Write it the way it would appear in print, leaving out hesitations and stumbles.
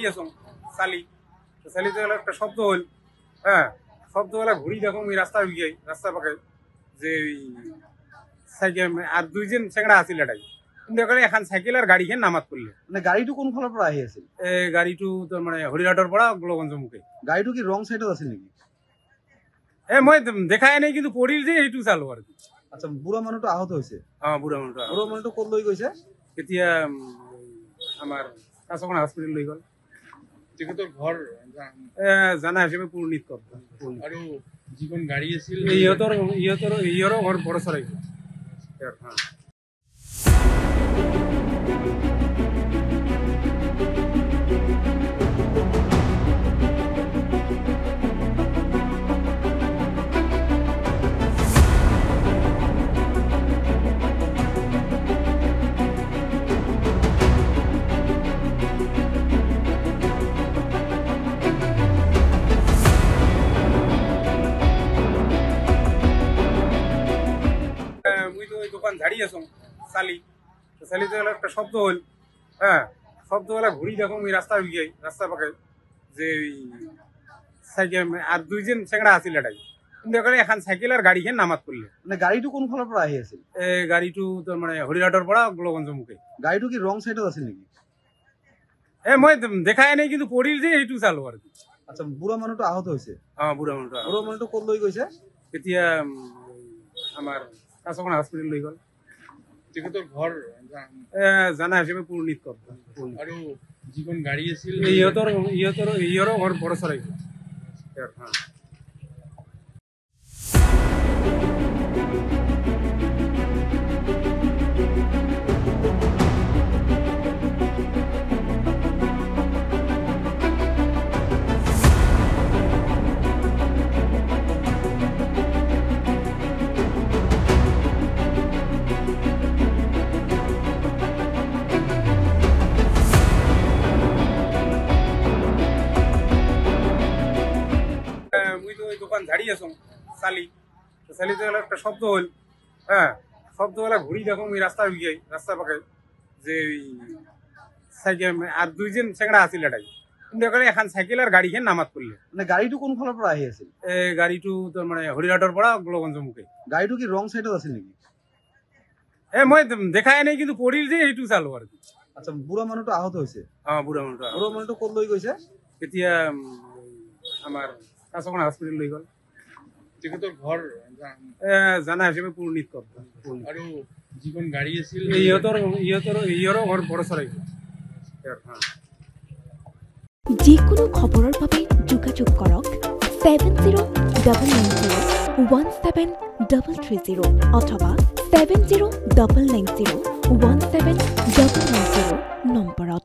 ঝাড়ি আছো চালি চালিতে গেলে একটা শব্দ হল, হ্যাঁ শব্দ হলে ঘুরি দেখো ওই রাস্তার গিয়ে রাস্তা পাকে যে সাইকেল আর দুইজন চেংড়া আছিল এটাই কিন্তু এখন সাইকেল আর গাড়ি খেয়ে নামাত করলে মানে গাড়ীটো কোনফালৰ পৰা আহি আছিল? গাড়িটো তোৰ মানে হৰিঘাটৰ পৰা গোলগঞ্জ মুখে। গাড়ীটো কি ৰং সাইডত আছিল নেকি? মই দেখাই নাই কিন্তু পৰিল যে সেইটো চালো আর কি। আচ্ছা, বুঢ়া মানুহটো আহত হৈছে? বুঢ়া মানুহটো বুঢ়া মানুহটো ক'ত লৈ গৈছে? এতিয়া আমাৰ কাছকনা হস্পিটেল লৈ গ'ল। তেখেতৰ ঘৰ জানা হিচাপে পূৰ্ণিত আৰু যিখন গাড়ী আছিল ইহঁতৰো ঘৰ বড় চৰাই। দোকান ঝাড়ি আছো চালি চালিতে গেলে একটা শব্দ হল, হ্যাঁ শব্দ হলে ঘুরি দেখো ওই রাস্তার গিয়ে রাস্তা পাকে যে সাইকেল আর দুইজন চেংড়া আছিল এটাই কিন্তু এখন সাইকেল আর গাড়ি খেয়ে নামাত করলে। মানে গাড়ীটো কোনফালৰ পৰা আহি আছিল? গাড়িটো তোৰ মানে হৰিঘাটৰ পৰা গোলগঞ্জ মুখে। গাড়ীটো কি ৰং সাইডত আছিল নেকি? মই দেখাই নাই কিন্তু পৰিল যে সেইটো চালো আর কি। আচ্ছা, বুঢ়া মানুহটো আহত হৈছে? বুঢ়া মানুহটো ক'ত লৈ গৈছে? এতিয়া আমাৰ কাছকনা হস্পিটেল লৈ গ'ল। তেখেতৰ ঘৰ জানা হিচাপে পূৰ্ণিত আৰু যিখন গাড়ী আছিল ইহঁতৰো ঘৰ বড় চৰাই। দোকান ঝাড়ি আছো চালি চালিতে গেলে একটা শব্দ হল, হ্যাঁ শব্দ হলে ঘুরি দেখো ওই রাস্তার গিয়ে রাস্তা পাকে যে সাইকেল আর দুইজন চেংড়া আছিল এটাই কিন্তু এখন সাইকেল আর গাড়ি খেয়ে নামাত করলে। মানে গাড়ীটো কোনফালৰ পৰা আহি আছিল? গাড়িটো তোৰ মানে হৰিঘাটৰ পৰা গোলগঞ্জ মুখে। গাড়ীটো কি ৰং সাইডত আছিল নেকি? মই দেখাই নাই কিন্তু পৰিল যে সেইটো চালো আর কি। আচ্ছা, বুঢ়া মানুহটো আহত হৈছে? বুঢ়া মানুহটো ক'ত লৈ গৈছে? এতিয়া আমাৰ কাছকনা হস্পিটেল লৈ গ'ল। তেখেতৰ ঘৰ জানা হিচাপে পূৰ্ণিত আৰু যিখন গাড়ী আছিল ইহঁতৰো ঘৰ বড় চৰাই। যিকোনো খবৰৰ বাবে যোগাযোগ কৰক 7099017330 অথবা 7099017390 নম্বৰত।